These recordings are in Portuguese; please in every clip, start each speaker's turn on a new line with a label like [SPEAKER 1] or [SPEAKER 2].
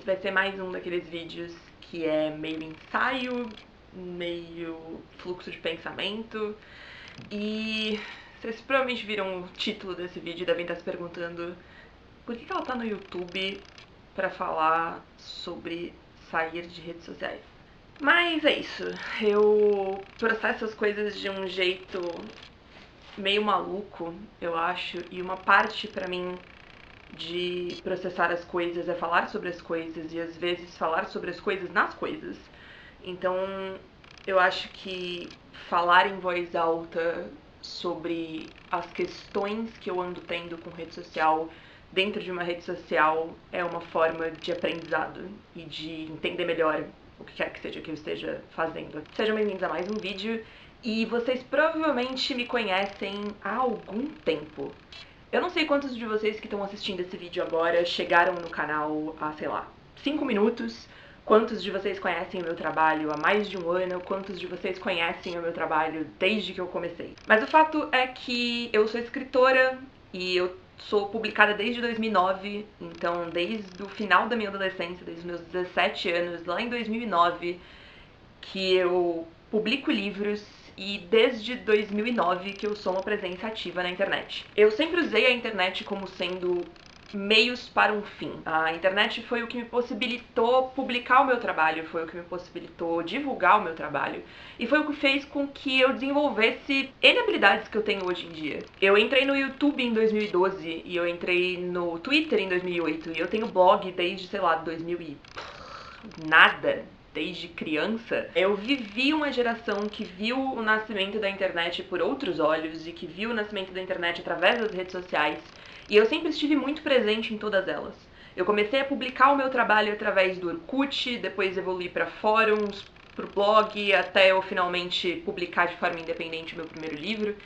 [SPEAKER 1] Esse vai ser mais um daqueles vídeos que é meio ensaio, meio fluxo de pensamento. E vocês provavelmente viram o título desse vídeo e devem estar se perguntando por que ela tá no YouTube pra falar sobre sair de redes sociais. Mas é isso, eu processo as coisas de um jeito meio maluco, eu acho, e uma parte pra mim de processar as coisas é falar sobre as coisas e às vezes falar sobre as coisas nas coisas. Então, eu acho que falar em voz alta sobre as questões que eu ando tendo com rede social dentro de uma rede social é uma forma de aprendizado e de entender melhor o que quer que seja que eu esteja fazendo. Sejam bem-vindos a mais um vídeo e vocês provavelmente me conhecem há algum tempo. Eu não sei quantos de vocês que estão assistindo esse vídeo agora chegaram no canal há, sei lá, 5 minutos. Quantos de vocês conhecem o meu trabalho há mais de um ano? Quantos de vocês conhecem o meu trabalho desde que eu comecei? Mas o fato é que eu sou escritora e eu sou publicada desde 2009, então desde o final da minha adolescência, desde os meus 17 anos, lá em 2009, que eu publico livros e desde 2009 que eu sou uma presença ativa na internet. Eu sempre usei a internet como sendo meios para um fim. A internet foi o que me possibilitou publicar o meu trabalho, foi o que me possibilitou divulgar o meu trabalho e foi o que fez com que eu desenvolvesse N habilidades que eu tenho hoje em dia. Eu entrei no YouTube em 2012 e eu entrei no Twitter em 2008 e eu tenho blog desde, sei lá, 2000 e nada. Desde criança, eu vivi uma geração que viu o nascimento da internet por outros olhos e que viu o nascimento da internet através das redes sociais, e eu sempre estive muito presente em todas elas. Eu comecei a publicar o meu trabalho através do Orkut, depois evoluí para fóruns, pro blog, até eu finalmente publicar de forma independente o meu primeiro livro.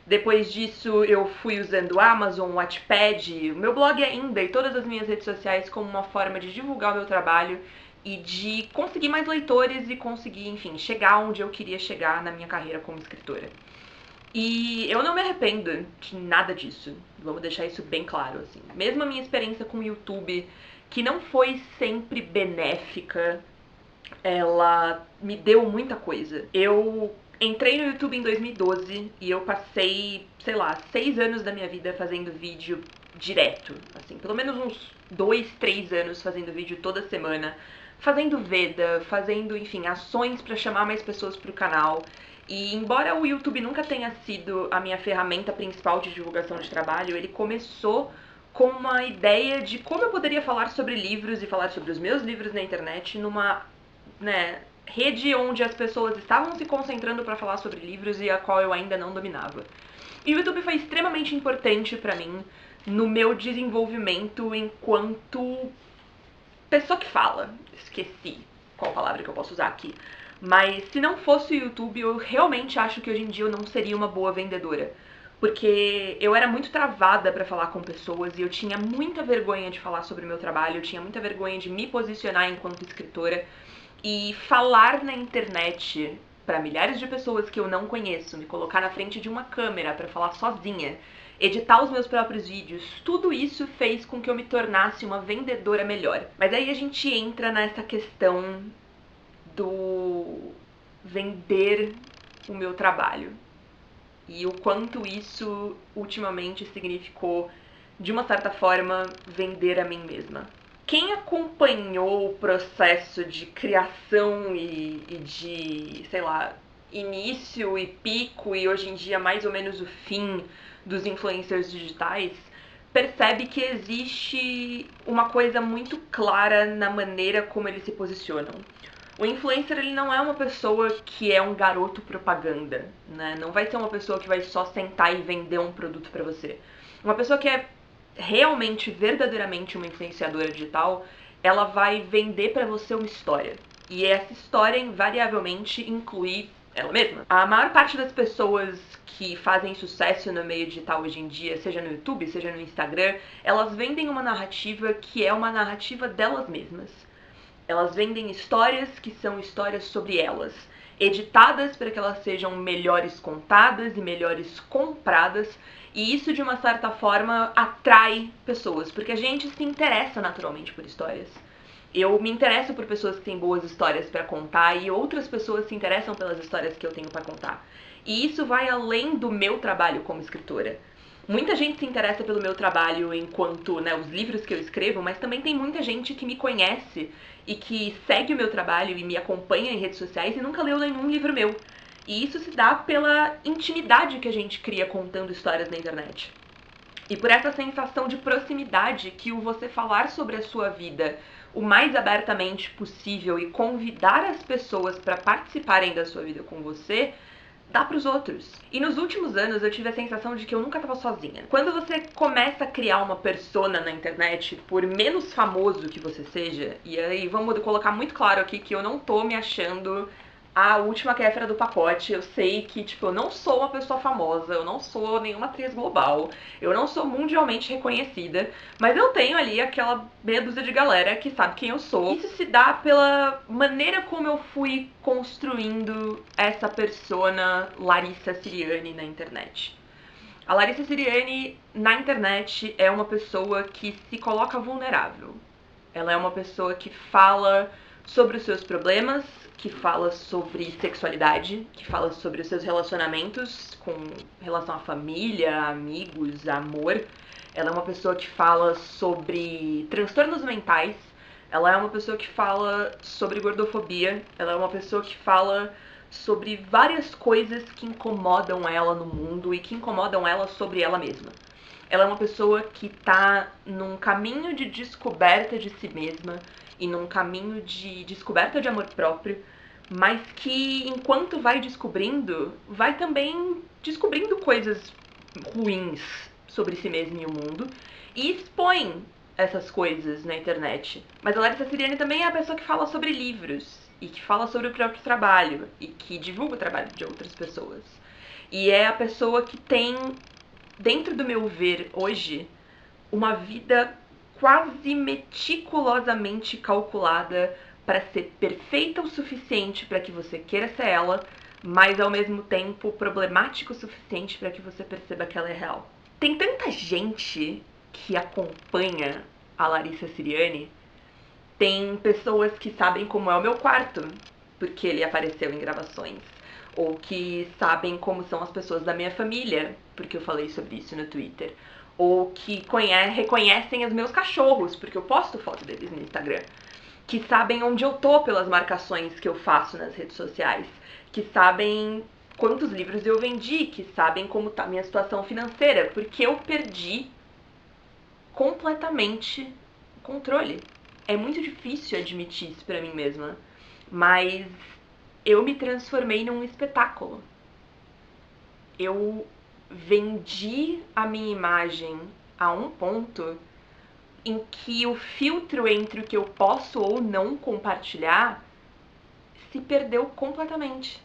[SPEAKER 1] Depois disso, eu fui usando o Amazon, o Wattpad, o meu blog ainda e todas as minhas redes sociais como uma forma de divulgar o meu trabalho e de conseguir mais leitores e conseguir, enfim, chegar onde eu queria chegar na minha carreira como escritora. E eu não me arrependo de nada disso, vamos deixar isso bem claro, assim. Mesmo a minha experiência com o YouTube, que não foi sempre benéfica, ela me deu muita coisa. Eu entrei no YouTube em 2012 e eu passei, sei lá, 6 anos da minha vida fazendo vídeo direto, assim, pelo menos uns 2, 3 anos fazendo vídeo toda semana, fazendo veda, fazendo, enfim, ações pra chamar mais pessoas pro canal. E embora o YouTube nunca tenha sido a minha ferramenta principal de divulgação de trabalho, ele começou com uma ideia de como eu poderia falar sobre livros e falar sobre os meus livros na internet numa, rede onde as pessoas estavam se concentrando para falar sobre livros e a qual eu ainda não dominava. E o YouTube foi extremamente importante para mim no meu desenvolvimento enquanto pessoa que fala. Esqueci qual palavra que eu posso usar aqui. Mas se não fosse o YouTube, eu realmente acho que hoje em dia eu não seria uma boa vendedora. Porque eu era muito travada pra falar com pessoas e eu tinha muita vergonha de falar sobre o meu trabalho, eu tinha muita vergonha de me posicionar enquanto escritora. E falar na internet pra milhares de pessoas que eu não conheço, me colocar na frente de uma câmera pra falar sozinha, editar os meus próprios vídeos, tudo isso fez com que eu me tornasse uma vendedora melhor. Mas aí a gente entra nessa questão do vender o meu trabalho e o quanto isso ultimamente significou, de uma certa forma, vender a mim mesma. Quem acompanhou o processo de criação e de, sei lá, início e pico e hoje em dia mais ou menos o fim dos influencers digitais, percebe que existe uma coisa muito clara na maneira como eles se posicionam. O influencer, ele não é uma pessoa que é um garoto propaganda, né? Não vai ser uma pessoa que vai só sentar e vender um produto pra você. Uma pessoa que é realmente, verdadeiramente uma influenciadora digital, ela vai vender pra você uma história. E essa história, invariavelmente, inclui ela mesma. A maior parte das pessoas que fazem sucesso no meio digital hoje em dia, seja no YouTube, seja no Instagram, elas vendem uma narrativa que é uma narrativa delas mesmas. Elas vendem histórias que são histórias sobre elas, editadas para que elas sejam melhores contadas e melhores compradas, e isso de uma certa forma atrai pessoas, porque a gente se interessa naturalmente por histórias. Eu me interesso por pessoas que têm boas histórias para contar e outras pessoas se interessam pelas histórias que eu tenho para contar. E isso vai além do meu trabalho como escritora. Muita gente se interessa pelo meu trabalho enquanto, né, os livros que eu escrevo, mas também tem muita gente que me conhece e que segue o meu trabalho e me acompanha em redes sociais e nunca leu nenhum livro meu. E isso se dá pela intimidade que a gente cria contando histórias na internet. E por essa sensação de proximidade que o você falar sobre a sua vida o mais abertamente possível e convidar as pessoas para participarem da sua vida com você, dá para os outros. E nos últimos anos eu tive a sensação de que eu nunca estava sozinha. Quando você começa a criar uma persona na internet, por menos famoso que você seja, e aí vamos colocar muito claro aqui que eu não tô me achando a última Kéfera do pacote. Eu sei que, tipo, eu não sou uma pessoa famosa, eu não sou nenhuma atriz global, eu não sou mundialmente reconhecida, mas eu tenho ali aquela meia dúzia de galera que sabe quem eu sou. Isso se dá pela maneira como eu fui construindo essa persona Larissa Siriani na internet. A Larissa Siriani na internet é uma pessoa que se coloca vulnerável. Ela é uma pessoa que fala sobre os seus problemas, que fala sobre sexualidade, que fala sobre os seus relacionamentos com relação à família, amigos, amor. Ela é uma pessoa que fala sobre transtornos mentais. Ela é uma pessoa que fala sobre gordofobia. Ela é uma pessoa que fala sobre várias coisas que incomodam ela no mundo e que incomodam ela sobre ela mesma. Ela é uma pessoa que tá num caminho de descoberta de si mesma e num caminho de descoberta de amor próprio, mas que enquanto vai descobrindo, vai também descobrindo coisas ruins sobre si mesma e o mundo e expõe essas coisas na internet. Mas a Larissa Siriani também é a pessoa que fala sobre livros e que fala sobre o próprio trabalho e que divulga o trabalho de outras pessoas. E é a pessoa que tem, dentro do meu ver hoje, uma vida quase meticulosamente calculada para ser perfeita o suficiente para que você queira ser ela, mas ao mesmo tempo problemática o suficiente para que você perceba que ela é real. Tem tanta gente que acompanha a Larissa Siriani. Tem pessoas que sabem como é o meu quarto, porque ele apareceu em gravações. Ou que sabem como são as pessoas da minha família, porque eu falei sobre isso no Twitter. Ou que reconhecem os meus cachorros, porque eu posto foto deles no Instagram. Que sabem onde eu tô pelas marcações que eu faço nas redes sociais. Que sabem quantos livros eu vendi, que sabem como tá a minha situação financeira, porque eu perdi completamente o controle. É muito difícil admitir isso pra mim mesma, mas eu me transformei num espetáculo. Eu vendi a minha imagem a um ponto em que o filtro entre o que eu posso ou não compartilhar se perdeu completamente.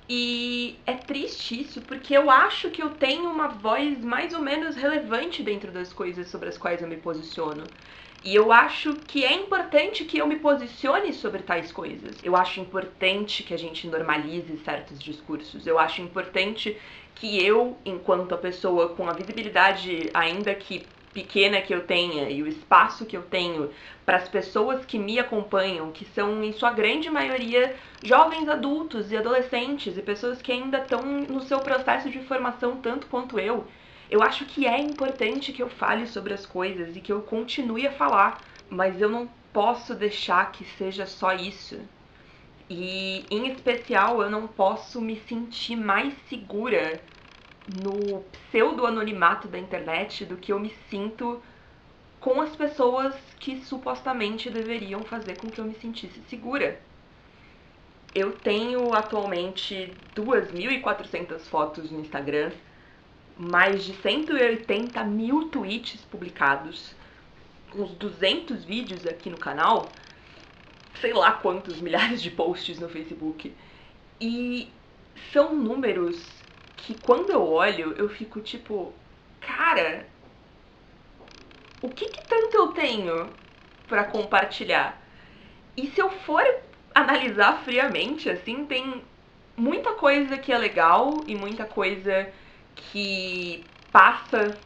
[SPEAKER 1] E é triste isso, porque eu acho que eu tenho uma voz mais ou menos relevante dentro das coisas sobre as quais eu me posiciono. E eu acho que é importante que eu me posicione sobre tais coisas. Eu acho importante que a gente normalize certos discursos. Eu acho importante que eu, enquanto a pessoa com a visibilidade ainda que pequena que eu tenha e o espaço que eu tenho para as pessoas que me acompanham, que são em sua grande maioria jovens adultos e adolescentes e pessoas que ainda estão no seu processo de formação tanto quanto eu acho que é importante que eu fale sobre as coisas e que eu continue a falar, mas eu não posso deixar que seja só isso. E, em especial, eu não posso me sentir mais segura no pseudo-anonimato da internet do que eu me sinto com as pessoas que supostamente deveriam fazer com que eu me sentisse segura. Eu tenho atualmente 2.400 fotos no Instagram, mais de 180 mil tweets publicados, uns 200 vídeos aqui no canal, sei lá quantos milhares de posts no Facebook. E são números que quando eu olho, eu fico tipo, cara, o que tanto eu tenho pra compartilhar? E se eu for analisar friamente, assim, tem muita coisa que é legal e muita coisa que passa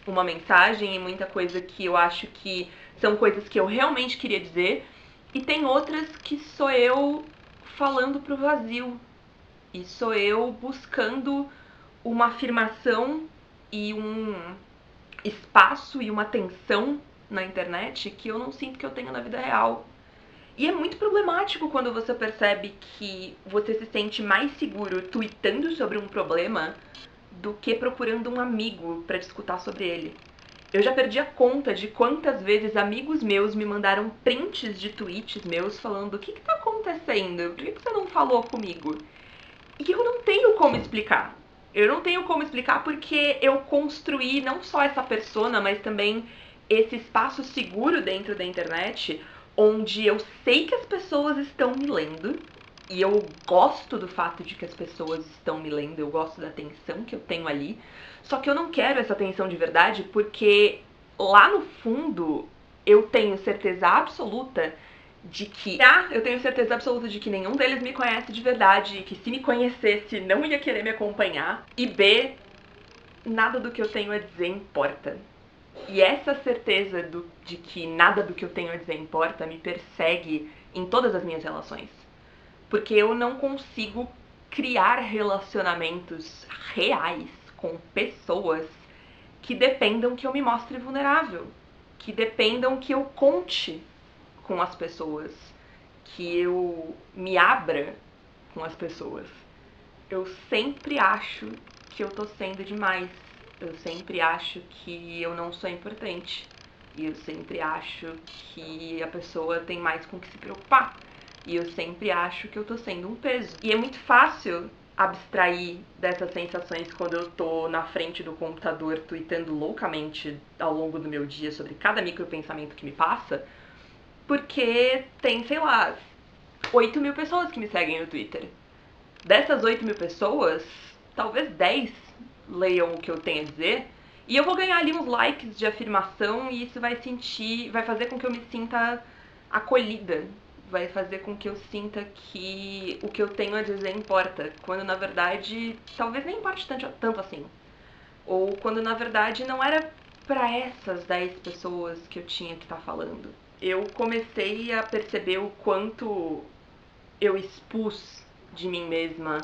[SPEAKER 1] uma mensagem e muita coisa que eu acho que são coisas que eu realmente queria dizer, e tem outras que sou eu falando pro vazio, e sou eu buscando uma afirmação e um espaço e uma atenção na internet que eu não sinto que eu tenho na vida real. E é muito problemático quando você percebe que você se sente mais seguro tweetando sobre um problema do que procurando um amigo para discutir sobre ele. Eu já perdi a conta de quantas vezes amigos meus me mandaram prints de tweets meus falando: o que tá acontecendo? Por que você não falou comigo? E eu não tenho como explicar. Eu não tenho como explicar porque eu construí não só essa persona, mas também esse espaço seguro dentro da internet, onde eu sei que as pessoas estão me lendo, e eu gosto do fato de que as pessoas estão me lendo, eu gosto da atenção que eu tenho ali, só que eu não quero essa atenção de verdade porque lá no fundo eu tenho certeza absoluta de que eu tenho certeza absoluta de que nenhum deles me conhece de verdade, e que se me conhecesse não ia querer me acompanhar, e B, nada do que eu tenho a dizer importa. E essa certeza de que nada do que eu tenho a dizer importa me persegue em todas as minhas relações. Porque eu não consigo criar relacionamentos reais com pessoas que dependam que eu me mostre vulnerável, que dependam que eu conte com as pessoas, que eu me abra com as pessoas. Eu sempre acho que eu tô sendo demais. Eu sempre acho que eu não sou importante. E eu sempre acho que a pessoa tem mais com o que se preocupar. E eu sempre acho que eu tô sendo um peso. E é muito fácil abstrair dessas sensações quando eu tô na frente do computador tweetando loucamente ao longo do meu dia sobre cada micropensamento que me passa, porque tem, sei lá, 8 mil pessoas que me seguem no Twitter. Dessas 8 mil pessoas, talvez 10 leiam o que eu tenho a dizer, e eu vou ganhar ali uns likes de afirmação, e isso vai fazer com que eu me sinta acolhida, vai fazer com que eu sinta que o que eu tenho a dizer importa, quando na verdade talvez nem importe tanto assim. Ou quando na verdade não era para essas 10 pessoas que eu tinha que estar falando. Eu comecei a perceber o quanto eu expus de mim mesma.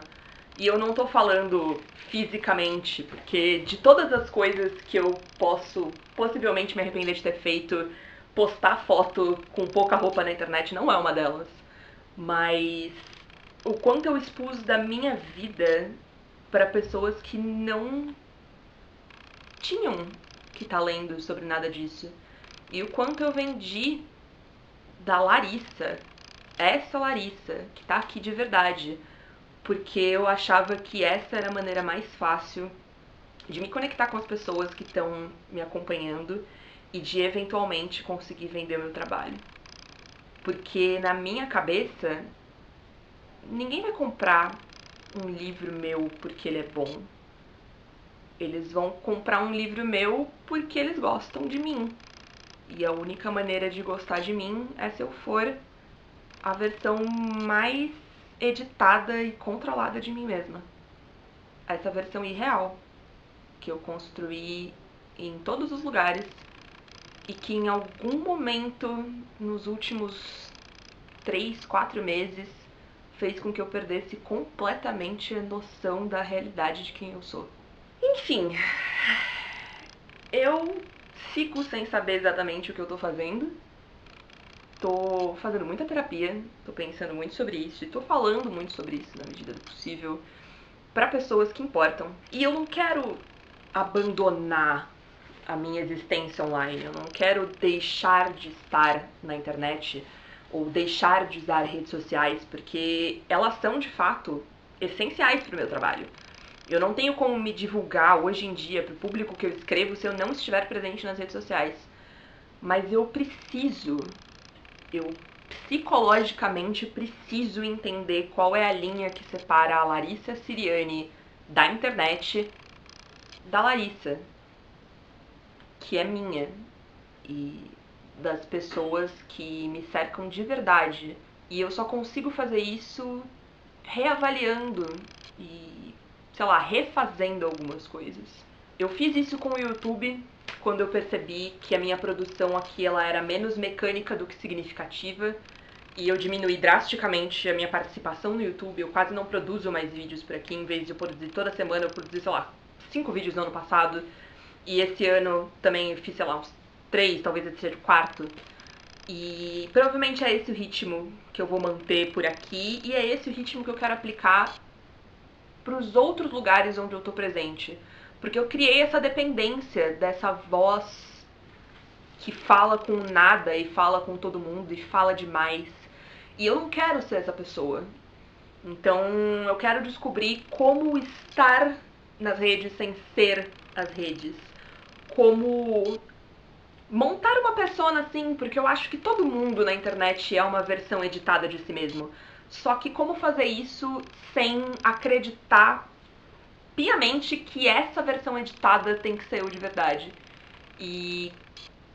[SPEAKER 1] E eu não tô falando fisicamente, porque de todas as coisas que eu posso possivelmente me arrepender de ter feito, postar foto com pouca roupa na internet não é uma delas. Mas o quanto eu expus da minha vida para pessoas que não tinham que estar lendo sobre nada disso. E o quanto eu vendi da Larissa, essa Larissa, que tá aqui de verdade, porque eu achava que essa era a maneira mais fácil de me conectar com as pessoas que estão me acompanhando e de eventualmente conseguir vender o meu trabalho. Porque na minha cabeça, ninguém vai comprar um livro meu porque ele é bom. Eles vão comprar um livro meu porque eles gostam de mim. E a única maneira de gostar de mim é se eu for a versão mais editada e controlada de mim mesma. Essa versão irreal que eu construí em todos os lugares e que em algum momento nos últimos 3, 4 meses fez com que eu perdesse completamente a noção da realidade de quem eu sou. Enfim, eu fico sem saber exatamente o que eu tô fazendo. Tô fazendo muita terapia, tô pensando muito sobre isso e tô falando muito sobre isso na medida do possível para pessoas que importam. E eu não quero abandonar a minha existência online, eu não quero deixar de estar na internet ou deixar de usar redes sociais, porque elas são de fato essenciais para o meu trabalho. Eu não tenho como me divulgar hoje em dia para o público que eu escrevo se eu não estiver presente nas redes sociais. Mas eu psicologicamente preciso entender qual é a linha que separa a Larissa Siriani da internet da Larissa, que é minha, e das pessoas que me cercam de verdade. E eu só consigo fazer isso reavaliando e, sei lá, refazendo algumas coisas. Eu fiz isso com o YouTube quando eu percebi que a minha produção aqui ela era menos mecânica do que significativa e eu diminuí drasticamente a minha participação no YouTube. Eu quase não produzo mais vídeos por aqui. Em vez de eu produzir toda semana, eu produzi, sei lá, 5 vídeos no ano passado. E esse ano também eu fiz, sei lá, uns 3, talvez esse seja o quarto. E provavelmente é esse o ritmo que eu vou manter por aqui. E é esse o ritmo que eu quero aplicar para os outros lugares onde eu tô presente. Porque eu criei essa dependência dessa voz que fala com nada e fala com todo mundo e fala demais. E eu não quero ser essa pessoa. Então eu quero descobrir como estar nas redes sem ser as redes. Como montar uma persona assim, porque eu acho que todo mundo na internet é uma versão editada de si mesmo. Só que como fazer isso sem acreditar piamente que essa versão editada tem que ser eu de verdade. E,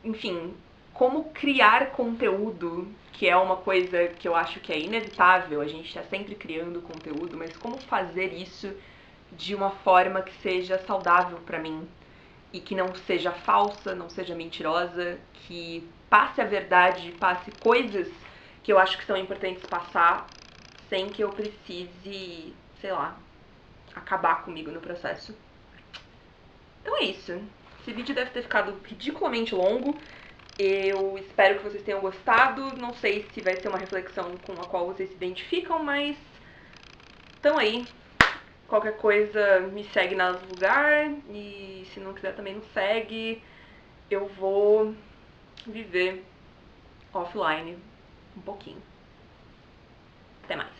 [SPEAKER 1] enfim, como criar conteúdo, que é uma coisa que eu acho que é inevitável, a gente está sempre criando conteúdo, mas como fazer isso de uma forma que seja saudável para mim e que não seja falsa, não seja mentirosa, que passe a verdade, passe coisas que eu acho que são importantes passar sem que eu precise, sei lá, acabar comigo no processo. Então é isso. Esse vídeo deve ter ficado ridiculamente longo. Eu espero que vocês tenham gostado. Não sei se vai ser uma reflexão com a qual vocês se identificam, mas estão aí. Qualquer coisa me segue nas lugar e se não quiser também não segue. Eu vou viver offline um pouquinho. Até mais.